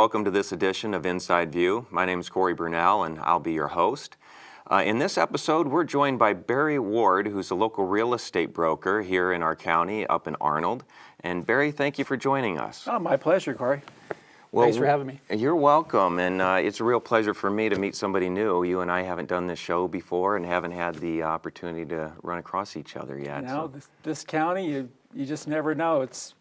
welcome to this edition of Inside View. My name is Cory Burnell, and I'll be your host. In this episode, we're joined by Barry Ward, who's a local real estate broker here in our county, up in Arnold. And Barry, thank you for joining us. Oh, my pleasure, Cory. Well, thanks for having me. You're welcome, and it's a real pleasure for me to meet somebody new. You and I haven't done this show before and haven't had the opportunity to run across each other yet. You know, this county, you just never know. It's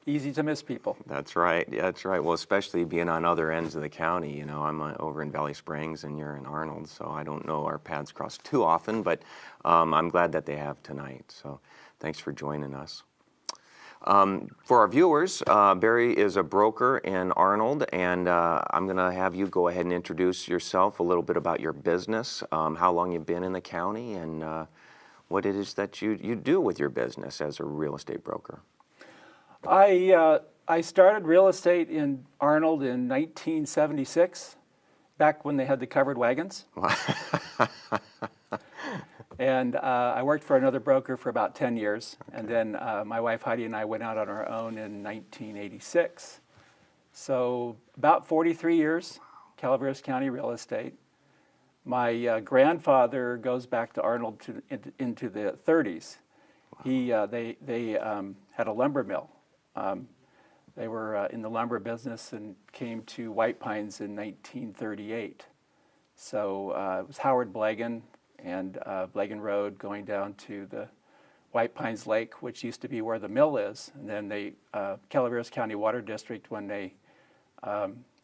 easy to miss people. That's right. Yeah, that's right. Well, especially being on other ends of the county. You know, I'm over in Valley Springs and you're in Arnold, so I don't know our paths cross too often, but I'm glad that they have tonight. So thanks for joining us. For our viewers, Barry is a broker in Arnold, and I'm going to have you go ahead and introduce yourself, a little bit about your business, how long you've been in the county, and what it is that you do with your business as a real estate broker. I started real estate in Arnold in 1976, back when they had the covered wagons. And I worked for another broker for about 10 years. Okay. And then my wife Heidi and I went out on our own in 1986. So about 43 years, Calaveras County real estate. My grandfather goes back to Arnold into the 30s. Wow. They had a lumber mill. They were in the lumber business and came to White Pines in 1938. So it was Howard Blagan and Blagan Road going down to the White Pines Lake, which used to be where the mill is. And then they, Calaveras County Water District, when they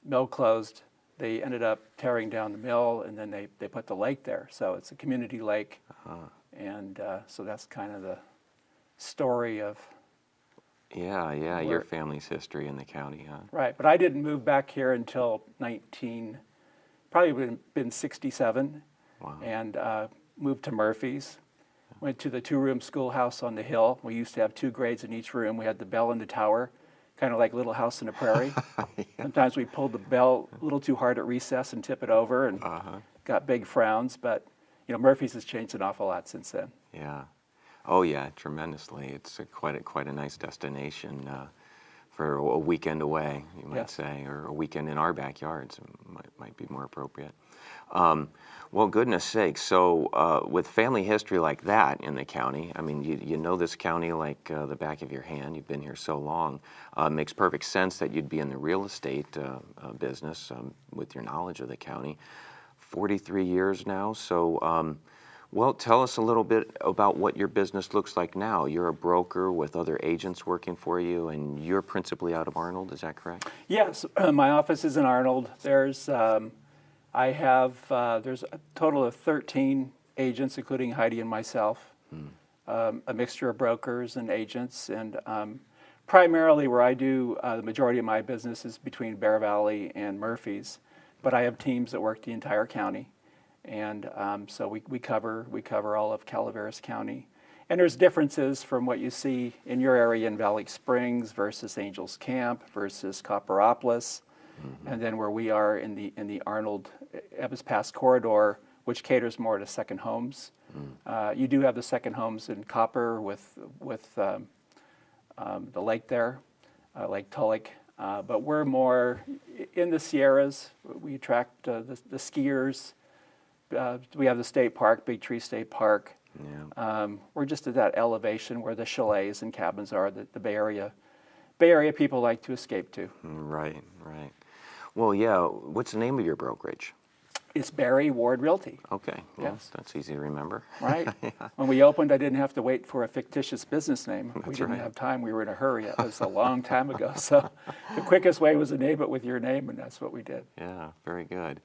mill closed, they ended up tearing down the mill, and then they put the lake there. So it's a community lake. And so that's kind of the story of... Yeah, your family's history in the county, huh? Right, but I didn't move back here until probably been 67. Wow. And moved to Murphy's. Went to the two-room schoolhouse on the hill. We used to have 2 grades in each room. We had the bell in the tower, kind of like Little House on the Prairie. Yeah. Sometimes we pulled the bell a little too hard at recess and tip it over, and got big frowns. But you know, Murphy's has changed an awful lot since then. Yeah. Oh yeah, tremendously. It's quite a nice destination for a weekend away, you might say, or a weekend in our backyards might be more appropriate. Well, goodness sakes, so with family history like that in the county, I mean, you know this county like the back of your hand. You've been here so long. It makes perfect sense that you'd be in the real estate business with your knowledge of the county. 43 years now, so well, tell us a little bit about what your business looks like now. You're a broker with other agents working for you, and you're principally out of Arnold, is that correct? Yes, my office is in Arnold. There's a total of 13 agents, including Heidi and myself, a mixture of brokers and agents, and primarily where I do the majority of my business is between Bear Valley and Murphy's, but I have teams that work the entire county. And so we cover all of Calaveras County. And there's differences from what you see in your area in Valley Springs versus Angels Camp versus Copperopolis, and then where we are in the Arnold Ebbs Pass corridor, which caters more to second homes. You do have the second homes in Copper with the lake there, Lake Tulloch. But we're more in the Sierras. We attract the skiers. We have the state park, Big Tree State Park. Yeah. We're just at that elevation where the chalets and cabins are that the Bay Area people like to escape to. Right. Well, yeah, what's the name of your brokerage? It's Barry Ward Realty. Okay, well, yes. That's easy to remember. Right. Yeah. When we opened, I didn't have to wait for a fictitious business name. We didn't have time. We were in a hurry. It was a long time ago. So the quickest way was to name it with your name, and that's what we did. Yeah, very good.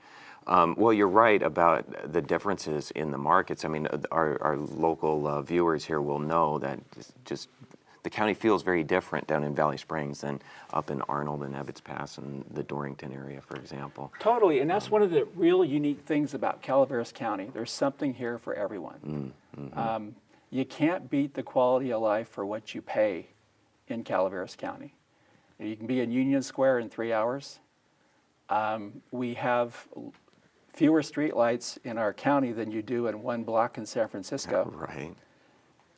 Well, you're right about the differences in the markets. I mean, our local viewers here will know that just the county feels very different down in Valley Springs than up in Arnold and Ebbs Pass and the Dorrington area, for example. Totally, and that's one of the real unique things about Calaveras County. There's something here for everyone. You can't beat the quality of life for what you pay in Calaveras County. You can be in Union Square in 3 hours. We have fewer streetlights in our county than you do in one block in San Francisco. Right.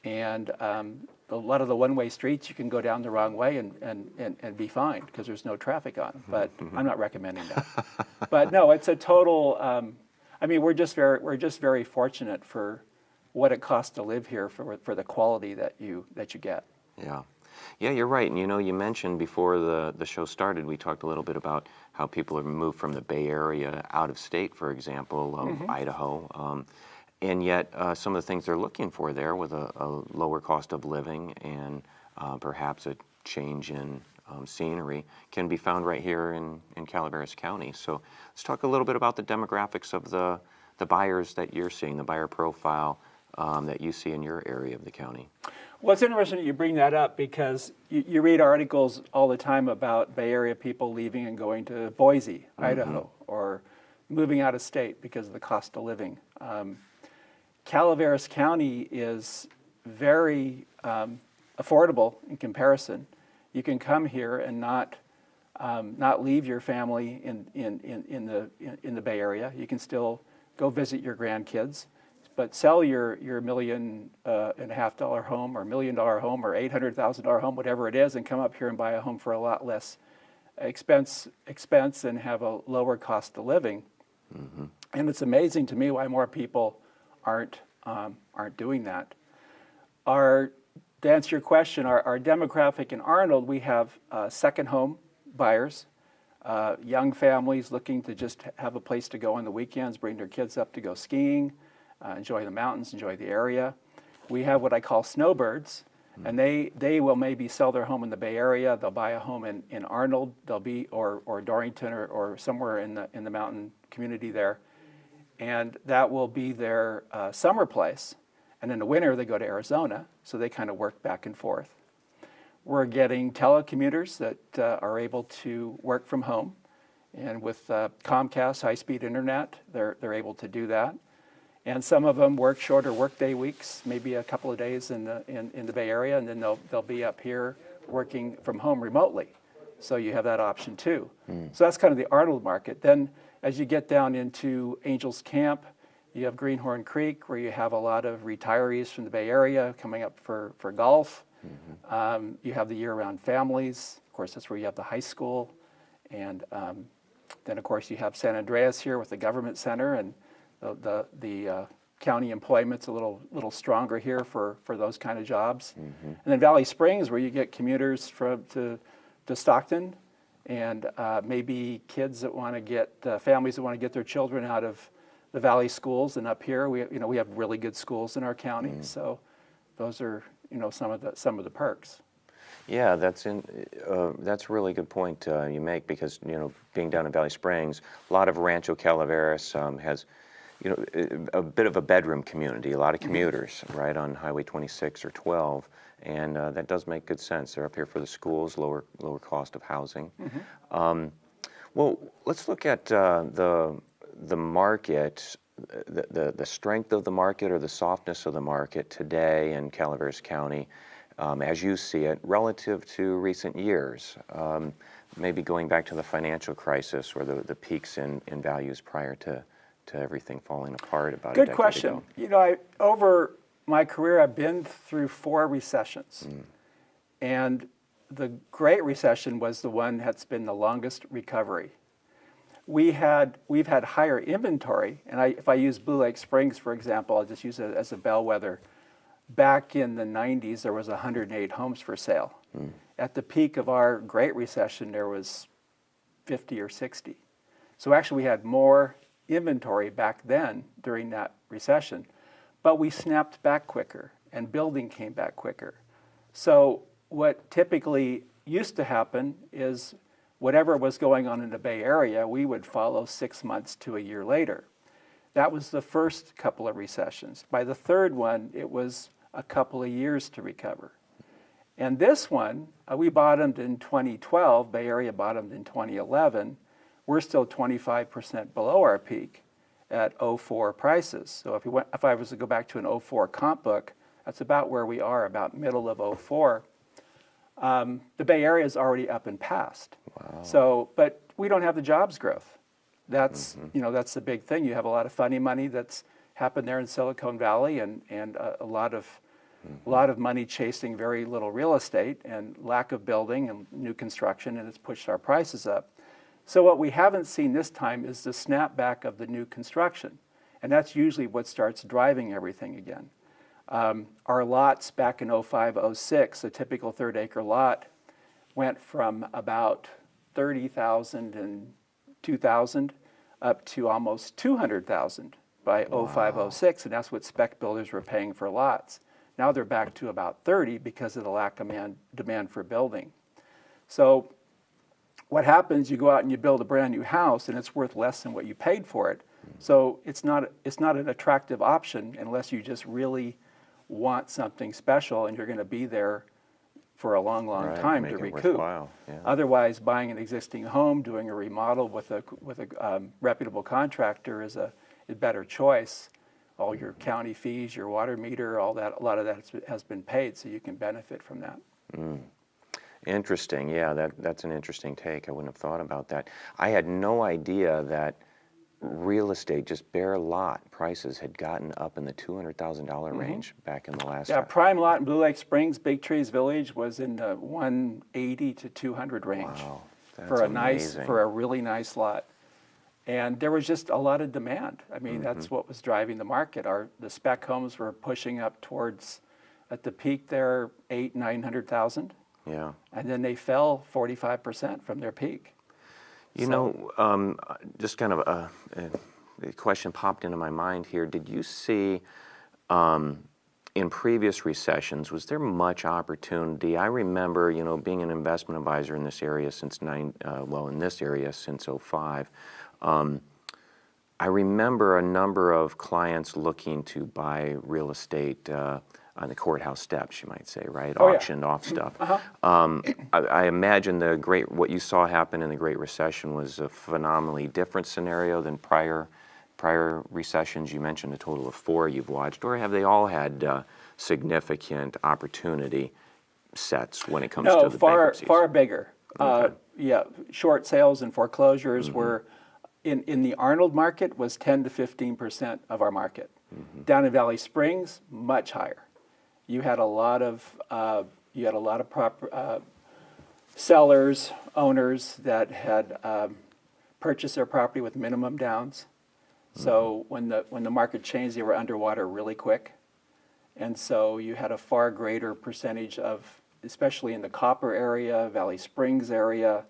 And a lot of the one-way streets, you can go down the wrong way and be fine because there's no traffic on them. But I'm not recommending that. But no, it's a total. I mean, we're just very fortunate for what it costs to live here for the quality that you get. Yeah. Yeah, you're right. And you mentioned before the show started, we talked a little bit about how people have moved from the Bay Area out of state, for example, Idaho. And yet some of the things they're looking for there with a lower cost of living and perhaps a change in scenery can be found right here in Calaveras County. So let's talk a little bit about the demographics of the buyers that you're seeing, the buyer profile that you see in your area of the county. Well, it's interesting that you bring that up because you read articles all the time about Bay Area people leaving and going to Boise, Idaho, or moving out of state because of the cost of living. Calaveras County is very affordable in comparison. You can come here and not leave your family in the Bay Area. You can still go visit your grandkids, but sell your $1.5 million home or $1 million home or $800,000 home, whatever it is, and come up here and buy a home for a lot less expense and have a lower cost of living. And it's amazing to me why more people aren't doing that. To answer your question, our demographic in Arnold, we have second home buyers, young families looking to just have a place to go on the weekends, bring their kids up to go skiing, enjoy the mountains, enjoy the area. We have what I call snowbirds, and they will maybe sell their home in the Bay Area. They'll buy a home in Arnold. They'll be or Dorrington or somewhere in the mountain community there, and that will be their summer place. And in the winter, they go to Arizona, so they kind of work back and forth. We're getting telecommuters that are able to work from home, and with Comcast high-speed internet, they're able to do that. And some of them work shorter workday weeks, maybe a couple of days in the Bay Area, and then they'll be up here working from home remotely. So you have that option too. So that's kind of the Arnold market. Then as you get down into Angels Camp, you have Greenhorn Creek, where you have a lot of retirees from the Bay Area coming up for golf. You have the year-round families. Of course, that's where you have the high school. And then, of course, you have San Andreas here with the government center, and the county employment's a little stronger here for those kind of jobs. And then Valley Springs, where you get commuters to Stockton, and maybe kids that want to get families that want to get their children out of the Valley schools, and up here we have really good schools in our county. So those are some of the perks. Yeah, that's a really good point you make, because being down in Valley Springs, a lot of Rancho Calaveras has a bit of a bedroom community, a lot of commuters right on Highway 26 or 12, and that does make good sense. They're up here for the schools, lower cost of housing. Well, let's look at the market, the strength of the market or the softness of the market today in Calaveras County, as you see it, relative to recent years, maybe going back to the financial crisis or the peaks in values prior to everything falling apart about a decade ago. Good question. Over my career, I've been through 4 recessions, and the Great Recession was the one that's been the longest recovery. We've had higher inventory, and if I use Blue Lake Springs, for example, I'll just use it as a bellwether. Back in the 90s, there was 108 homes for sale. At the peak of our Great Recession, there was 50 or 60. So actually, we had more inventory back then during that recession, but we snapped back quicker, and building came back quicker. So what typically used to happen is whatever was going on in the Bay Area, we would follow 6 months to a year later. That was the first couple of recessions. By the third one, it was a couple of years to recover. And this one, we bottomed in 2012, Bay Area bottomed in 2011. We're still 25% below our peak at 04 prices. So if I was to go back to an 04 comp book, that's about where we are, about middle of 04. The Bay Area is already up and past. Wow. So, but we don't have the jobs growth. That's that's the big thing. You have a lot of funny money that's happened there in Silicon Valley, and a lot of A lot of money chasing very little real estate and lack of building and new construction, and it's pushed our prices up. So what we haven't seen this time is the snapback of the new construction, and that's usually what starts driving everything again. Our lots back in 05, 06, a typical third-acre lot went from about 30,000 and 2,000 up to almost 200,000 by 05, 06, and that's what spec builders were paying for lots. Now they're back to about 30 because of the lack of demand for building. So what happens, you go out and you build a brand new house and it's worth less than what you paid for it. So it's not an attractive option unless you just really want something special and you're going to be there for a long, long time to recoup. Yeah. Otherwise, buying an existing home, doing a remodel with a reputable contractor is a better choice. All your county fees, your water meter, all that, a lot of that has been paid, so you can benefit from that. Interesting. Yeah, that's an interesting take. I wouldn't have thought about that. I had no idea that real estate, just bare lot prices, had gotten up in the $200,000 range back in the last. Yeah, prime lot in Blue Lake Springs, Big Trees Village, was in the 180 to 200 range. Wow, that's for a amazing. for a really nice lot. And there was just a lot of demand. I mean, that's what was driving the market. The spec homes were pushing up towards, at the peak there, 900,000. Yeah. And then they fell 45% from their peak. You know, just kind of a question popped into my mind here. Did you see, in previous recessions, was there much opportunity? I remember, you know, being an investment advisor in this area since since '05. I remember a number of clients looking to buy real estate on the courthouse steps, you might say, right? Auctioned off stuff. I imagine what you saw happen in the Great Recession was a phenomenally different scenario than prior recessions. You mentioned a total of 4 you've watched, or have they all had significant opportunity sets when it comes to the bankruptcies? Far bigger. Okay. Yeah, short sales and foreclosures were, in the Arnold market, was 10 to 15% of our market. Down in Valley Springs, much higher. You had a lot of sellers, owners that had purchased their property with minimum downs. So when the market changed, they were underwater really quick, and so you had a far greater percentage of, especially in the Copper area, Valley Springs area.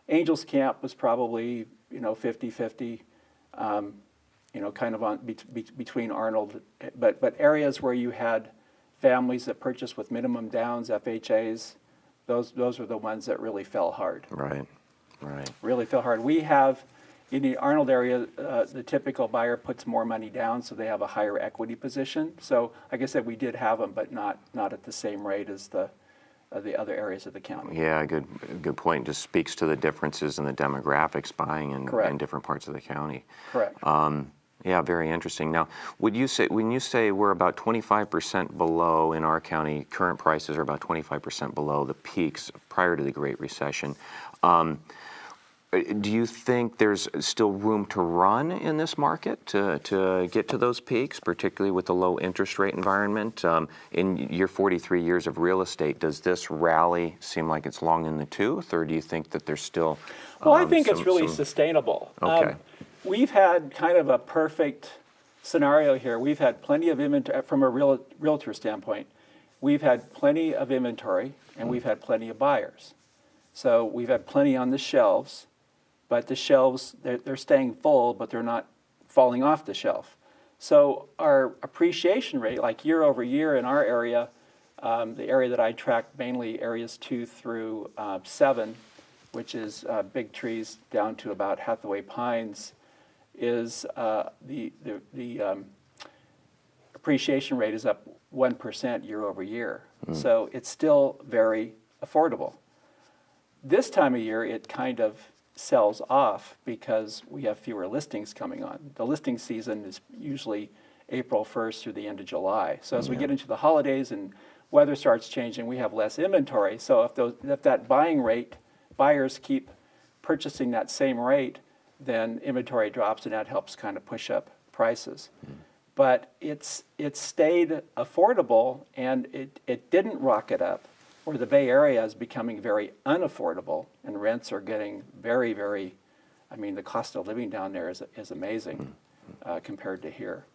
Angels Camp was probably 50-50. Kind of on between Arnold, but areas where you had families that purchased with minimum downs, FHAs, those were the ones that really fell hard. Right. Really fell hard. We have, in the Arnold area, the typical buyer puts more money down, so they have a higher equity position. So, like I said, we did have them, but not at the same rate as the other areas of the county. Yeah, good point. Just speaks to the differences in the demographics buying in different parts of the county. Correct. Yeah, very interesting. Now, when you say we're about 25% below in our county, current prices are about 25% below the peaks prior to the Great Recession. Do you think there's still room to run in this market to get to those peaks, particularly with the low interest rate environment? In your 43 years of real estate, does this rally seem like it's long in the tooth, or do you think that there's still Well, I think it's really sustainable. Okay. We've had kind of a perfect scenario here. We've had plenty of inventory from a realtor standpoint. We've had plenty of inventory, and we've had plenty of buyers. So we've had plenty on the shelves, but the shelves, they're staying full, but they're not falling off the shelf. So our appreciation rate, like year over year in our area, the area that I track, mainly areas 2 through 7, which is Big Trees down to about Hathaway Pines, is the appreciation rate is up 1% year over year. So it's still very affordable. This time of year, it kind of sells off because we have fewer listings coming on. The listing season is usually April 1st through the end of July. So as we get into the holidays and weather starts changing, we have less inventory. So if that buying rate, buyers keep purchasing that same rate, then inventory drops, and that helps kind of push up prices. but it stayed affordable, and it didn't rocket up, where the Bay Area is becoming very unaffordable, and rents are getting very, very, I mean, the cost of living down there is amazing compared to here.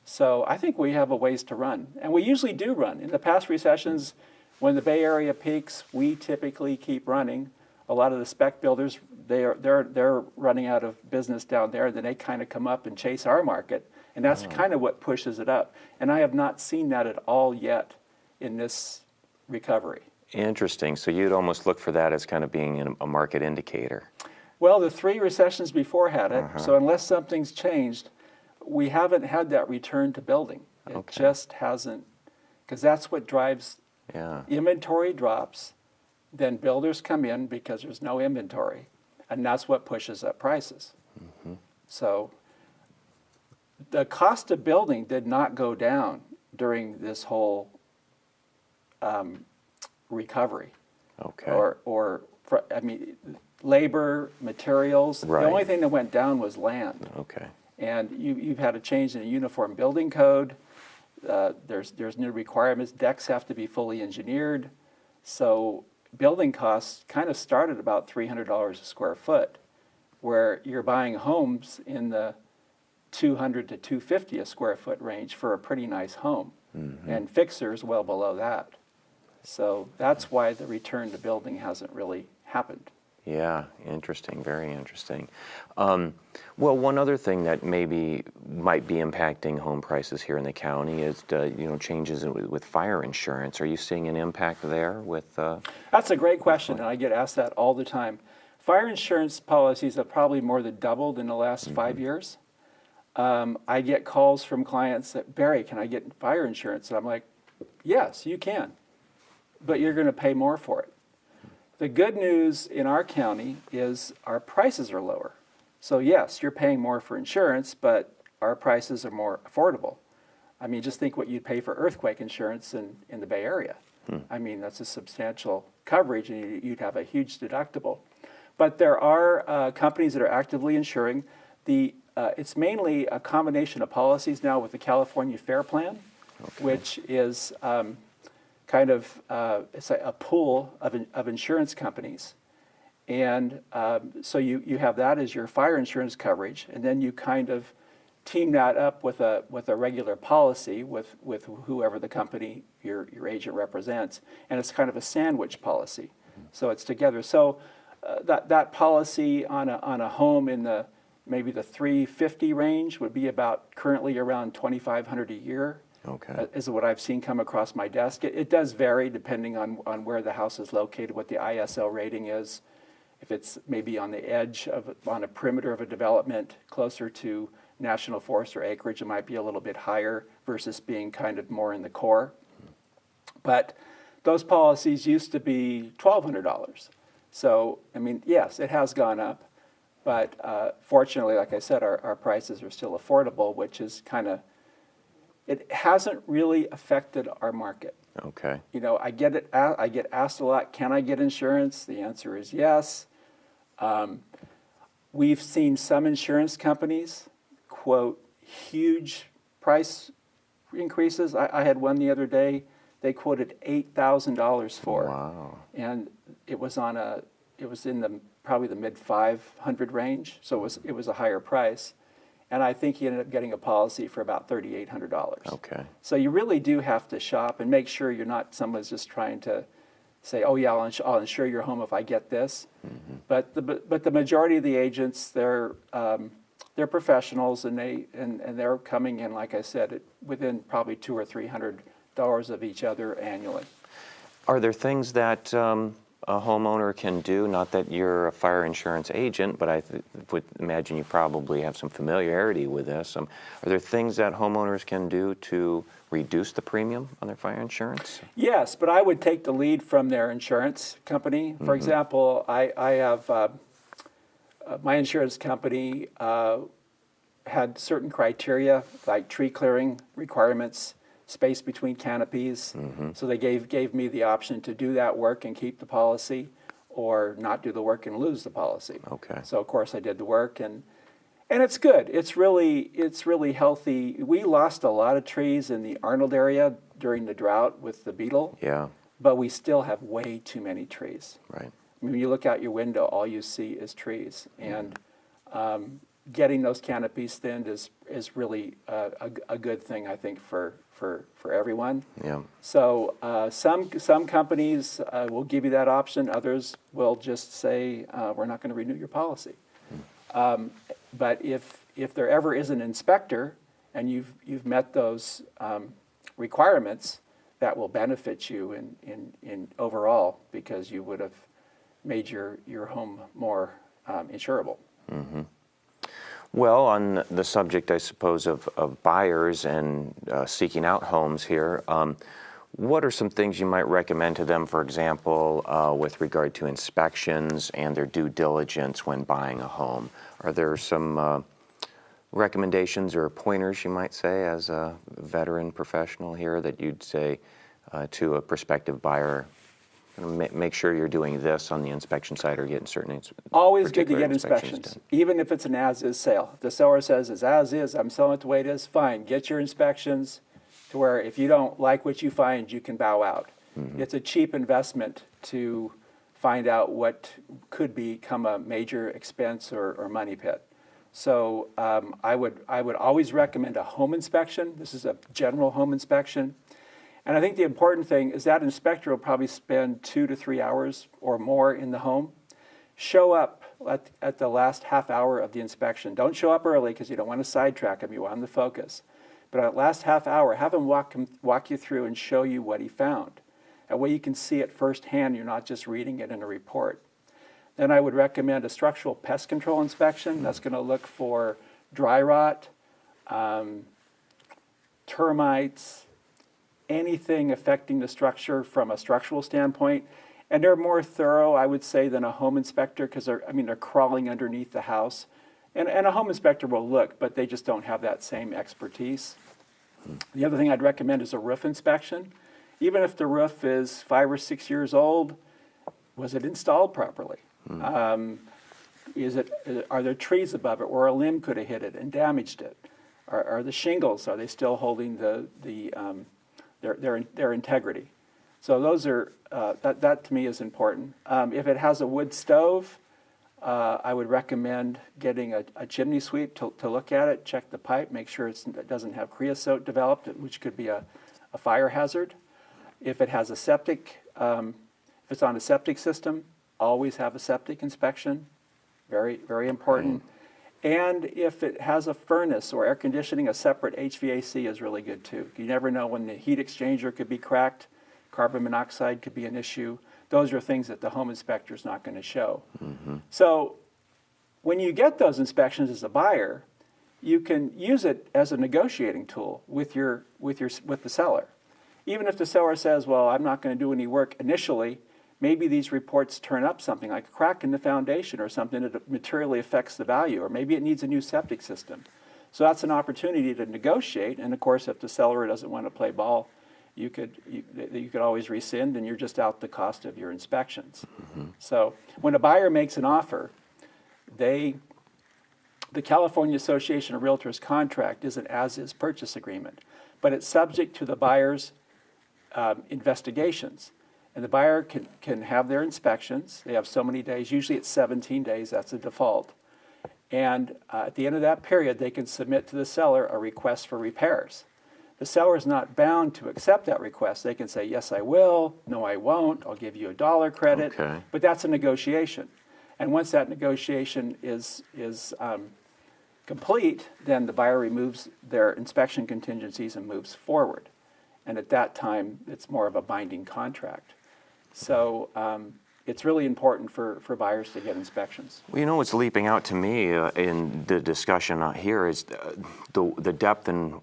So I think we have a ways to run, and we usually do run. In the past recessions, when the Bay Area peaks, we typically keep running. A lot of the spec builders, they're running out of business down there, then they kind of come up and chase our market, and that's kind of what pushes it up. And I have not seen that at all yet in this recovery. Interesting. So you'd almost look for that as kind of being a market indicator. Well, the 3 recessions before had it, so unless something's changed, we haven't had that return to building. It just hasn't, because that's what drives inventory drops, then builders come in because there's no inventory, and that's what pushes up prices. So the cost of building did not go down during this whole recovery. I mean, labor, materials. Right. The only thing that went down was land. And you've had a change in the uniform building code. There's new requirements. Decks have to be fully engineered. So building costs kind of started about $300 a square foot, where you're buying homes in the $200 to $250 a square foot range for a pretty nice home, and fixers well below that. So that's why the return to building hasn't really happened. Yeah, interesting, very interesting. Well, one other thing that maybe might be impacting home prices here in the county is changes with fire insurance. Are you seeing an impact there with? That's a great question, and I get asked that all the time. Fire insurance policies have probably more than doubled in the last 5 years. I get calls from clients that, Barry, can I get fire insurance? And I'm like, yes, you can, but you're going to pay more for it. The good news in our county is our prices are lower. So yes, you're paying more for insurance, but our prices are more affordable. I mean, just think what you'd pay for earthquake insurance in the Bay Area. I mean, that's a substantial coverage, and you'd have a huge deductible. But there are companies that are actively insuring. It's mainly a combination of policies now with the California Fair Plan, which is kind of it's a pool of insurance companies, and so you have that as your fire insurance coverage, and then you kind of team that up with a regular policy with whoever the company your agent represents, and it's kind of a sandwich policy, so it's together. So that policy on a home in maybe the $350 range would be about currently around $2,500 a year. Is what I've seen come across my desk. It does vary depending on where the house is located, what the ISL rating is. If it's maybe on the edge on a perimeter of a development closer to national forest or acreage, it might be a little bit higher versus being kind of more in the core. But those policies used to be $1,200. So, I mean, yes, it has gone up, but fortunately, like I said, our prices are still affordable, which is kind of, it hasn't really affected our market. You know, I get asked a lot, can I get insurance? The answer is yes. We've seen some insurance companies quote huge price increases. I had one the other day, they quoted $8,000 for. Wow. And it was in probably the mid 500 range, so it was a higher price. And I think he ended up getting a policy for about $3,800. So you really do have to shop and make sure you're not someone's just trying to say, oh yeah, I'll insure your home if I get this. But the majority of the agents, they're professionals, and they're coming in, like I said, within probably $200 or $300 of each other annually. Are there things that a homeowner can do? Not that you're a fire insurance agent, but I would imagine you probably have some familiarity with this. Are there things that homeowners can do to reduce the premium on their fire insurance? Yes, but I would take the lead from their insurance company. For example, I have my insurance company had certain criteria like tree clearing requirements, space between canopies. So they gave me the option to do that work and keep the policy, or not do the work and lose the policy. So of course I did the work, and And it's good. It's really healthy. We lost a lot of trees in the Arnold area during the drought with the beetle. Yeah. But we still have way too many trees. Right. I mean, when you look out your window, all you see is trees. And getting those canopies thinned is really a good thing, I think, for everyone. Yeah. So some companies will give you that option. Others will just say, we're not going to renew your policy. But if there ever is an inspector and you've met those requirements, that will benefit you in overall, because you would have made your home more insurable. Mm-hmm. Well, on the subject, I suppose, of buyers and seeking out homes here, what are some things you might recommend to them, for example, with regard to inspections and their due diligence when buying a home? Are there some recommendations or pointers, you might say, as a veteran professional here, that you'd say to a prospective buyer, make sure you're doing this on the inspection side or getting certain Always good to particular get inspections, done? even if it's an as-is sale. If the seller says it's as-is, I'm selling it the way it is, fine. Get your inspections to where if you don't like what you find, you can bow out. Mm-hmm. It's a cheap investment to find out what could become a major expense or money pit. So I would always recommend a home inspection. This is a general home inspection. And I think the important thing is that inspector will probably spend 2 to 3 hours or more in the home. Show up at the last half hour of the inspection. Don't show up early because you don't want to sidetrack him. You want him to focus. But at the last half hour, have him walk you through and show you what he found. That way you can see it firsthand. You're not just reading it in a report. Then I would recommend a structural pest control inspection. That's going to look for dry rot, termites, anything affecting the structure from a structural standpoint. And they're more thorough, I would say, than a home inspector, because they're crawling underneath the house. And a home inspector will look, but they just don't have that same expertise. The other thing I'd recommend is a roof inspection. Even if the roof is 5 or 6 years old, was it installed properly? Are there trees above it where a limb could have hit it and damaged it? Are the shingles, are they still holding their integrity? So those are that to me is important. If it has a wood stove, I would recommend getting a chimney sweep to look at it, check the pipe, make sure it doesn't have creosote developed, which could be a fire hazard. If it has a septic, if it's on a septic system, always have a septic inspection. Very, very important. And if it has a furnace or air conditioning, a separate HVAC is really good too. You never know when the heat exchanger could be cracked, carbon monoxide could be an issue. Those are things that the home inspector is not going to show. Mm-hmm. So when you get those inspections as a buyer, you can use it as a negotiating tool with the seller. Even if the seller says, well, I'm not going to do any work initially, maybe these reports turn up something like a crack in the foundation or something that materially affects the value, or maybe it needs a new septic system. So that's an opportunity to negotiate. And of course, if the seller doesn't want to play ball, you could always rescind, and you're just out the cost of your inspections. Mm-hmm. So when a buyer makes an offer, the California Association of Realtors contract is an as-is purchase agreement, but it's subject to the buyer's investigations. And the buyer can have their inspections. They have so many days. Usually it's 17 days. That's a default. And at the end of that period, they can submit to the seller a request for repairs. The seller is not bound to accept that request. They can say, yes, I will. No, I won't. I'll give you $1 credit. Okay. But that's a negotiation. And once that negotiation is complete, then the buyer removes their inspection contingencies and moves forward. And at that time, it's more of a binding contract. So it's really important for buyers to get inspections. Well, you know what's leaping out to me in the discussion here is the depth and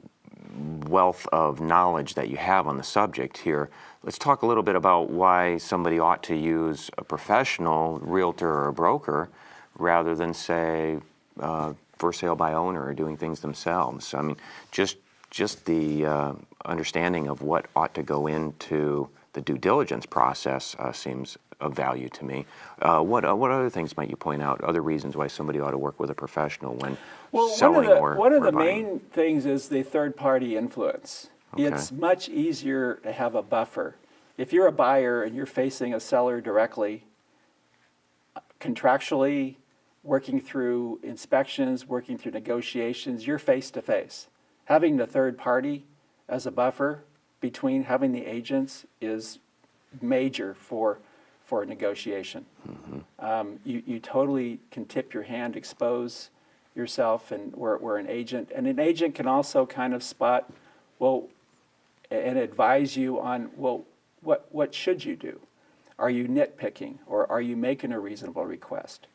wealth of knowledge that you have on the subject here. Let's talk a little bit about why somebody ought to use a professional realtor or a broker rather than, say, for sale by owner or doing things themselves. I mean, just the understanding of what ought to go into the due diligence process seems of value to me. What other things might you point out? Other reasons why somebody ought to work with a professional when selling or one of the buying? main things is the third-party influence. Okay. It's much easier to have a buffer. If you're a buyer and you're facing a seller directly, contractually, working through inspections, working through negotiations, you're face-to-face. Having the third party as a buffer between having the agents is major for a negotiation. Mm-hmm. You totally can tip your hand, expose yourself, and where an agent can also kind of spot, well, and advise you on, well, what should you do? Are you nitpicking, or are you making a reasonable request?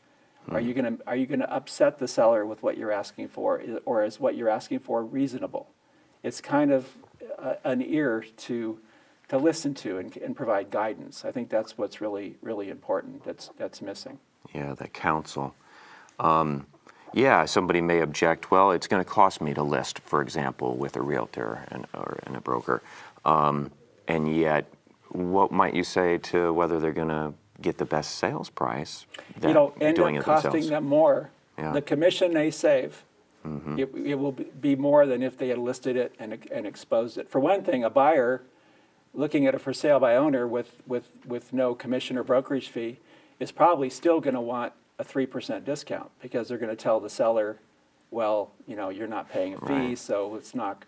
Are you gonna upset the seller with what you're asking for, or is what you're asking for reasonable? It's kind of an ear to listen to and provide guidance. I think that's what's really important. That's missing. Yeah, the counsel. Yeah, somebody may object. Well, it's going to cost me to list, for example, with a realtor and a broker, and yet, what might you say to whether they're going to get the best sales price? End up costing them more. Yeah. The commission they save, Mm-hmm. it will be more than if they had listed it and exposed it. For one thing, a buyer looking at a for sale by owner with no commission or brokerage fee is probably still going to want a 3% discount, because they're going to tell the seller, well, you're not paying a fee, Right. so it's not.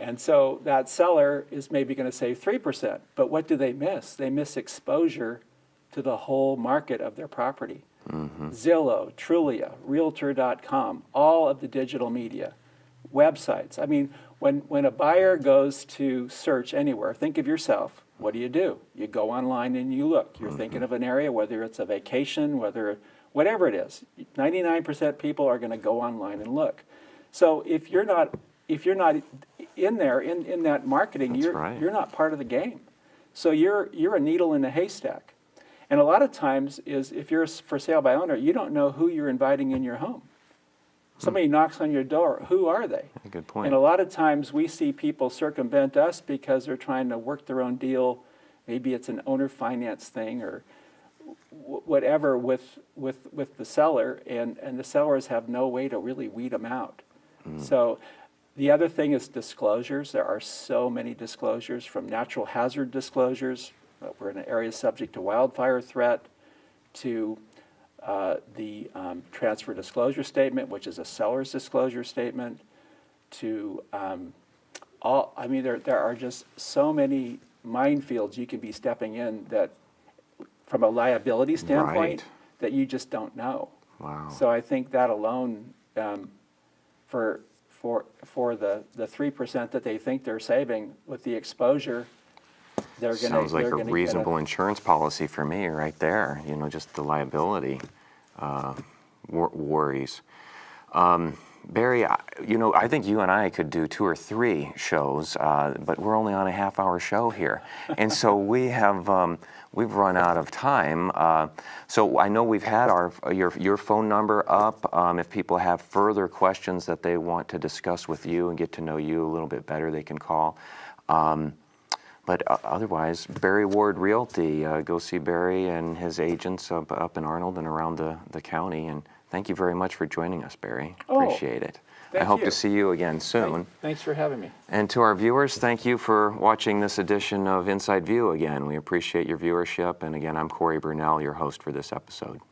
And so that seller is maybe going to save 3%. But what do they miss? They miss exposure to the whole market of their property. Mm-hmm. Zillow, Trulia, Realtor.com, all of the digital media, websites. I mean, when a buyer goes to search anywhere, think of yourself. What do? You go online and you look. You're thinking of an area, whether it's a vacation, whatever it is. 99% people are going to go online and look. So if you're not in there in that marketing, That's you're right. you're not part of the game. So you're a needle in the haystack. And a lot of times is if you're for sale by owner, you don't know who you're inviting in your home. Somebody knocks on your door. Who are they? A good point. And a lot of times we see people circumvent us because they're trying to work their own deal. Maybe it's an owner finance thing or whatever with the seller, and the sellers have no way to really weed them out. So the other thing is disclosures. There are so many disclosures, from natural hazard disclosures. We're in an area subject to wildfire threat, to the transfer disclosure statement, which is a seller's disclosure statement, to there are just so many minefields you can be stepping in that, from a liability standpoint, Right. that you just don't know. Wow. So I think that alone, for the 3% that they think they're saving with the exposure, they're going to Sounds like a reasonable insurance policy for me right there. Just the liability worries. Barry, I think you and I could do 2 or 3 shows, but we're only on a half-hour show here, and so we've run out of time. So I know we've had your phone number up. If people have further questions that they want to discuss with you and get to know you a little bit better, they can call. But otherwise, Barry Ward Realty, go see Barry and his agents up in Arnold and around the county. And thank you very much for joining us, Barry. Appreciate it. I hope to see you again soon. Thanks for having me. And to our viewers, thank you for watching this edition of Inside View again. We appreciate your viewership. And again, I'm Cory Burnell, your host for this episode.